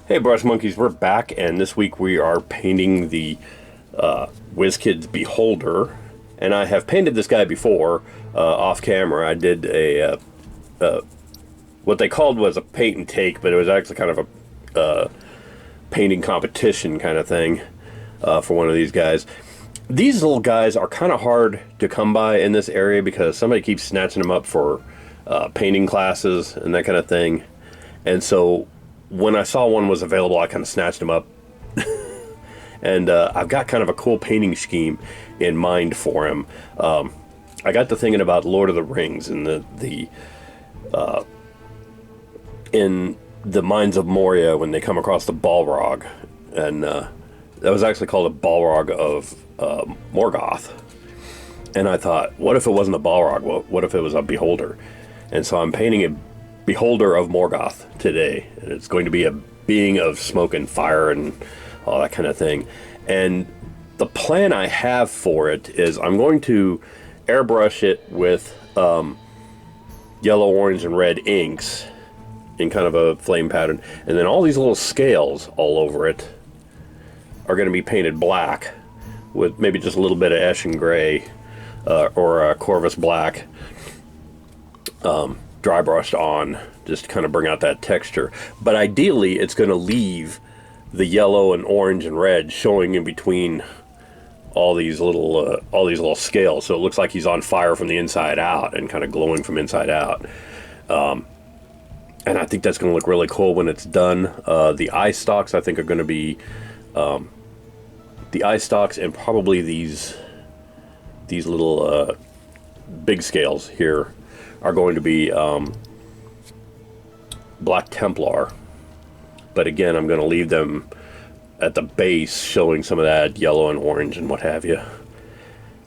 Hey Brush Monkeys, we're back, and this week we are painting the WizKids Beholder. And I have painted this guy before, off camera. I did a, what they called was a paint and take, but it was actually kind of a painting competition kind of thing for one of these guys. These little guys are kind of hard to come by in this area because somebody keeps snatching them up for painting classes and that kind of thing. And so when I saw one was available, I kind of snatched them up. And I've got kind of a cool painting scheme in mind for him. I got to thinking about Lord of the Rings and in the Mines of Moria when they come across the Balrog, and that was actually called a Balrog of Morgoth. And I thought, what if it wasn't a Balrog? What if it was a Beholder? And so I'm painting a Beholder of Morgoth today, and it's going to be a being of smoke and fire and all that kind of thing. And the plan I have for it is I'm going to airbrush it with yellow, orange, and red inks in kind of a flame pattern, and then all these little scales all over it are going to be painted black with maybe just a little bit of Eshin gray or Corvus black dry brushed on, just to kind of bring out that texture. But ideally it's going to leave the yellow and orange and red showing in between all these little scales, so it looks like he's on fire from the inside out and kind of glowing from inside out. And I think that's going to look really cool when it's done. The eye stalks I think are going to be the eye stalks, and probably these little big scales here are going to be Black Templar. But again, I'm going to leave them at the base showing some of that yellow and orange and what have you.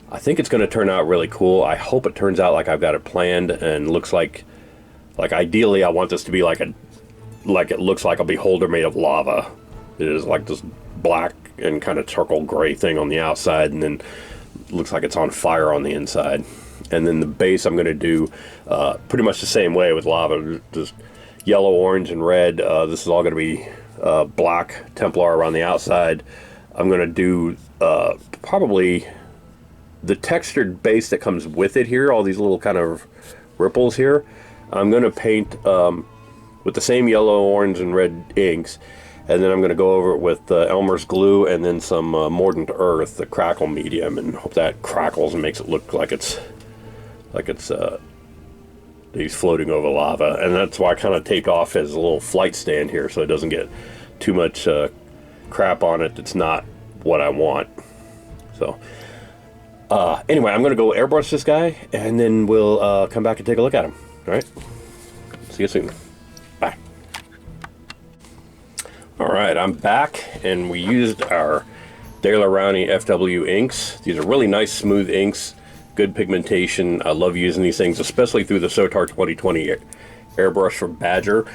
I think it's going to turn out really cool. I hope it turns out like I've got it planned and looks like ideally I want this to be like it looks like a beholder made of lava. It is like this black and kind of charcoal gray thing on the outside, and then looks like it's on fire on the inside. And then the base I'm going to do pretty much the same way with lava, just yellow, orange, and red. This is all going to be Black Templar around the outside. I'm going to do probably the textured base that comes with it here, all these little kind of ripples here. I'm going to paint with the same yellow, orange, and red inks, and then I'm going to go over it with Elmer's glue and then some Mordant Earth, the crackle medium, and hope that crackles and makes it look like it's he's floating over lava. And that's why I kind of take off his little flight stand here so it doesn't get too much crap on it that's not what I want. So anyway, I'm going to go airbrush this guy, and then we'll come back and take a look at him. All right, see you soon. Bye. All right, I'm back, and we used our Daler Rowney FW inks. These are really nice, smooth inks, good pigmentation. I love using these things, especially through the Sotar 2020 airbrush from Badger.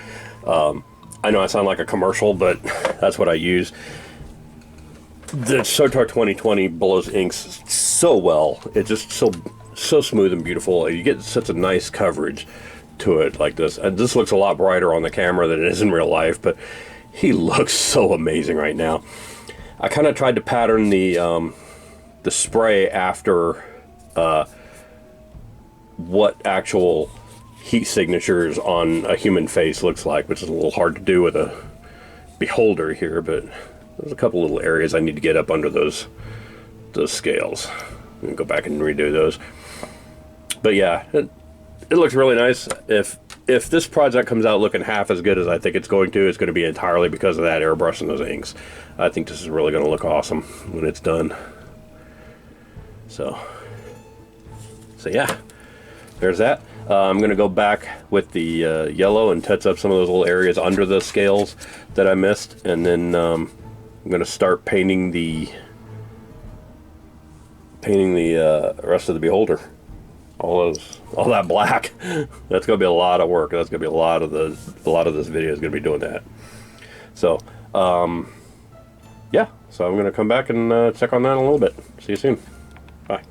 I know I sound like a commercial, but that's what I use. The Sotar 2020 blows inks so well. It's just so smooth and beautiful. You get such a nice coverage to it like this. And this looks a lot brighter on the camera than it is in real life, but he looks so amazing right now. I kind of tried to pattern the spray after what actual heat signatures on a human face looks like, which is a little hard to do with a beholder here, but there's a couple little areas I need to get up under those scales. I'm gonna go back and redo those. But yeah, it looks really nice. If this project comes out looking half as good as I think it's going to be entirely because of that airbrush and those inks. I think this is really going to look awesome when it's done. So yeah, there's that. I'm going to go back with the yellow and touch up some of those little areas under the scales that I missed, and then I'm going to start painting the rest of the beholder. All that black. That's going to be a lot of work. That's going to be a lot of this video is going to be doing that. So yeah, so I'm going to come back and check on that in a little bit. See you soon. Bye.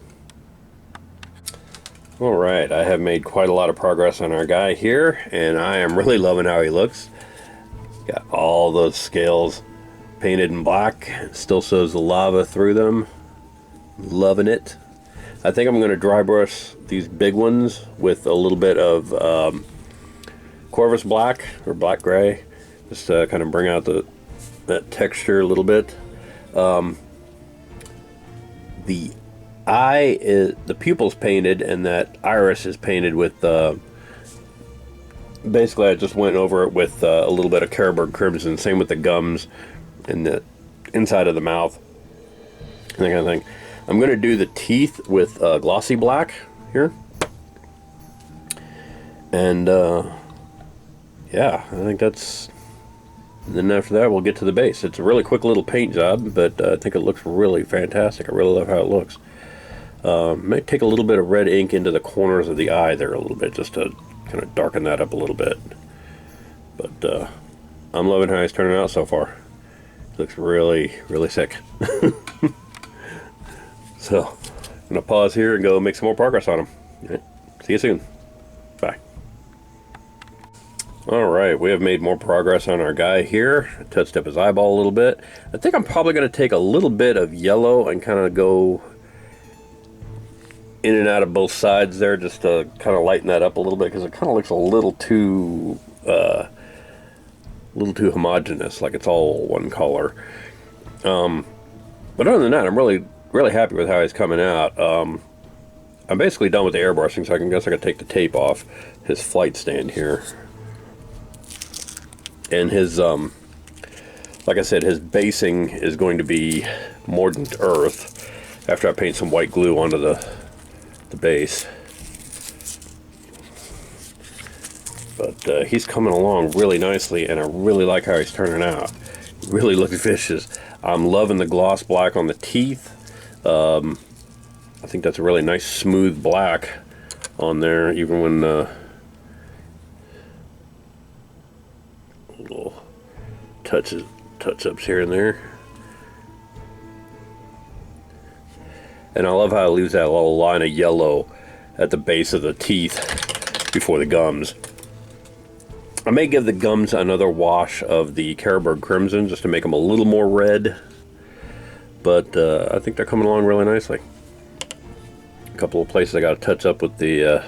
Alright, I have made quite a lot of progress on our guy here, and I am really loving how he looks. Got all those scales painted in black. Still shows the lava through them. Loving it. I think I'm going to dry brush these big ones with a little bit of Corvus black or black gray, just to kind of bring out that texture a little bit. The eye is, the pupil's painted, and that iris is painted with basically I just went over it with a little bit of Carroburg Crimson. Same with the gums and the inside of the mouth, that kind of thing. I'm going to do the teeth with glossy black here, and yeah, I think that's. And then after that, we'll get to the base. It's a really quick little paint job, but I think it looks really fantastic. I really love how it looks. Might take a little bit of red ink into the corners of the eye there a little bit, just to kind of darken that up a little bit. But I'm loving how he's turning out so far. It looks really, really sick. So I'm going to pause here and go make some more progress on him. Right. See you soon. Bye. Alright, we have made more progress on our guy here. I touched up his eyeball a little bit. I think I'm probably going to take a little bit of yellow and kind of go in and out of both sides there, just to kind of lighten that up a little bit, because it kind of looks a little too homogeneous, like it's all one color. But other than that, I'm really happy with how he's coming out. I'm basically done with the airbrushing, so I guess I can take the tape off his flight stand here. And his, like I said, his basing is going to be Mordant Earth after I paint some white glue onto the base. But he's coming along really nicely, and I really like how he's turning out. Really looks vicious. I'm loving the gloss black on the teeth. I think that's a really nice smooth black on there, even when little touch-ups here and there. And I love how it leaves that little line of yellow at the base of the teeth before the gums. I may give the gums another wash of the Carroburg Crimson just to make them a little more red, but I think they're coming along really nicely. A couple of places I got to touch up with the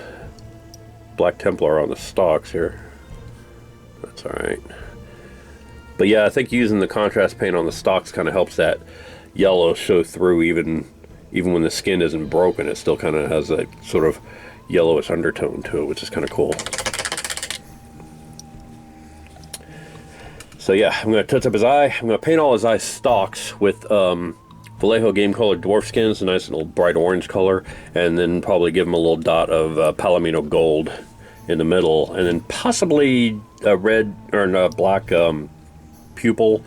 Black Templar on the stalks here. That's alright. But yeah, I think using the contrast paint on the stalks kind of helps that yellow show through, even when the skin isn't broken. It still kind of has that sort of yellowish undertone to it, which is kind of cool. So yeah, I'm going to touch up his eye. I'm going to paint all his eye stalks with Vallejo Game Color Dwarf Skins, a nice little bright orange color, and then probably give him a little dot of Palomino Gold in the middle, and then possibly a red or a black pupil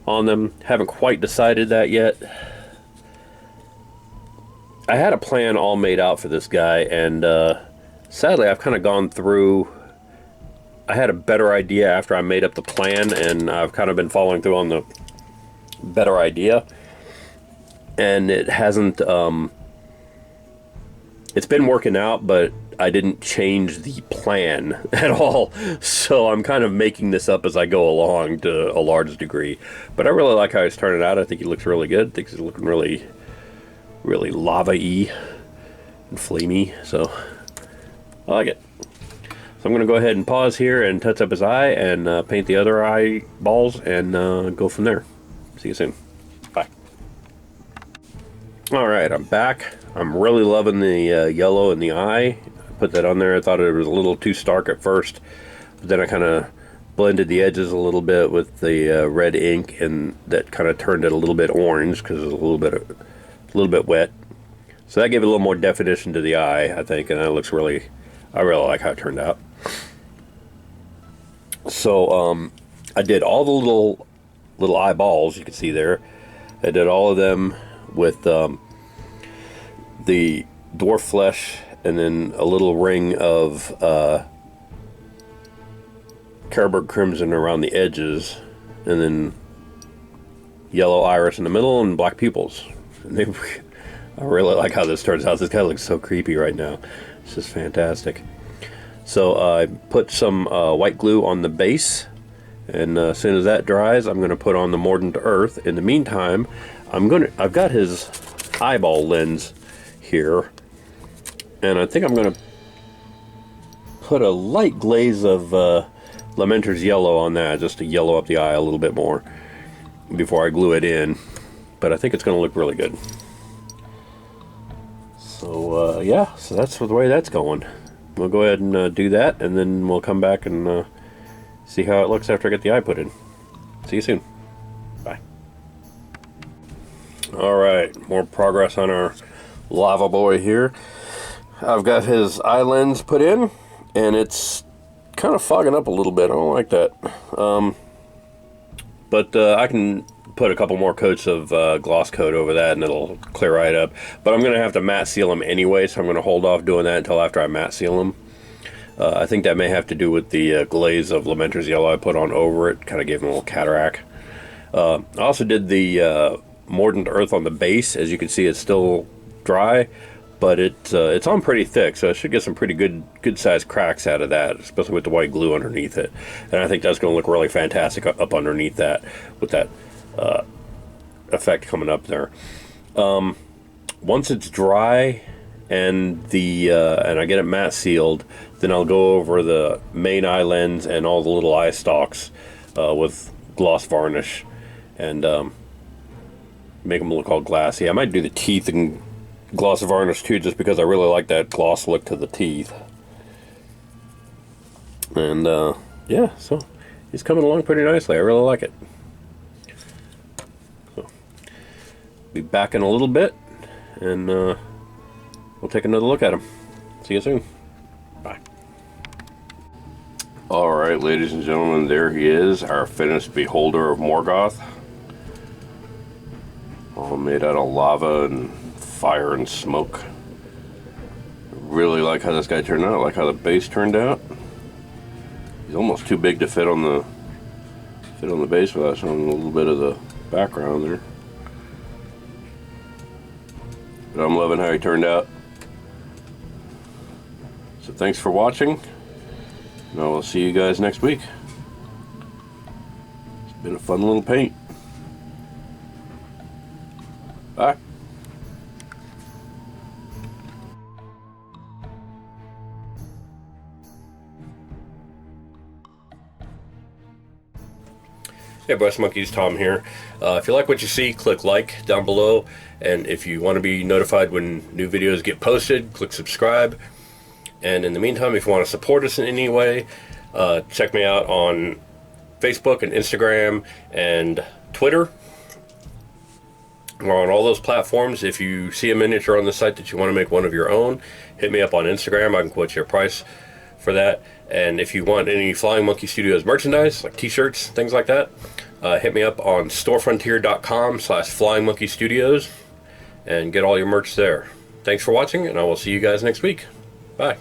on them. Haven't quite decided that yet. I had a plan all made out for this guy, and sadly I've kind of gone through. I had a better idea after I made up the plan, and I've kind of been following through on the better idea, and it hasn't it's been working out, but I didn't change the plan at all, so I'm kind of making this up as I go along to a large degree. But I really like how he's turning out. I think he looks really good. I think he's looking really, really lava-y and flamey, so I like it. So I'm going to go ahead and pause here and touch up his eye and paint the other eyeballs and go from there. See you soon. Bye. Alright, I'm back. I'm really loving the yellow in the eye. Put that on there. I thought it was a little too stark at first, but then I kind of blended the edges a little bit with the red ink, and that kind of turned it a little bit orange because it was a little bit wet. So that gave it a little more definition to the eye, I think, and that looks really. I really like how it turned out. So I did all the little eyeballs you can see there. I did all of them with the dwarf flesh, and then a little ring of Carroburg Crimson around the edges, and then yellow iris in the middle, and black pupils. And I really like how this turns out. This guy looks so creepy right now. It's just fantastic. So I put some white glue on the base, And as soon as that dries, I'm going to put on the Mordant Earth. In the meantime, I've got his eyeball lens here, and I think I'm going to put a light glaze of Lamenter's Yellow on that, just to yellow up the eye a little bit more before I glue it in. But I think it's going to look really good. So yeah, so that's the way that's going. We'll go ahead and do that, and then we'll come back and see how it looks after I get the eye put in. See you soon. Bye. Alright, more progress on our lava boy here. I've got his eye lens put in, and it's kind of fogging up a little bit. I don't like that. But I can put a couple more coats of gloss coat over that, and it'll clear right up. But I'm going to have to matte seal them anyway, so I'm going to hold off doing that until after I matte seal them. I think that may have to do with the glaze of Lamenter's Yellow I put on over it. Kind of gave him a little cataract. I also did the Mordant Earth on the base. As you can see, it's still dry, but it's on pretty thick, so I should get some pretty good sized cracks out of that, especially with the white glue underneath it. And I think that's going to look really fantastic up underneath that, with that effect coming up there. Once it's dry and I get it matte sealed, then I'll go over the main eye lens and all the little eye stalks with gloss varnish and make them look all glassy. I might do the teeth and gloss varnish too, just because I really like that gloss look to the teeth. And yeah, so he's coming along pretty nicely. I really like it. So, be back in a little bit, and we'll take another look at him. See you soon. Bye. Alright, ladies and gentlemen, there he is, our finished beholder of Morgoth. All made out of lava and fire and smoke. Really like how this guy turned out. I like how the base turned out. He's almost too big to fit on the base without showing a little bit of the background there. But I'm loving how he turned out. So thanks for watching, and I will see you guys next week. It's been a fun little paint. Bye. Hey Breast Monkeys, Tom here. If you like what you see, click like down below, and if you want to be notified when new videos get posted, click subscribe. And in the meantime, if you want to support us in any way, check me out on Facebook and Instagram and Twitter. We're on all those platforms. If you see a miniature on the site that you want to make one of your own, hit me up on Instagram. I can quote you a price for that. And if you want any Flying Monkey Studios merchandise, like t-shirts, things like that, hit me up on storefrontier.com/flyingmonkeystudios and get all your merch there. Thanks for watching, and I will see you guys next week. Bye.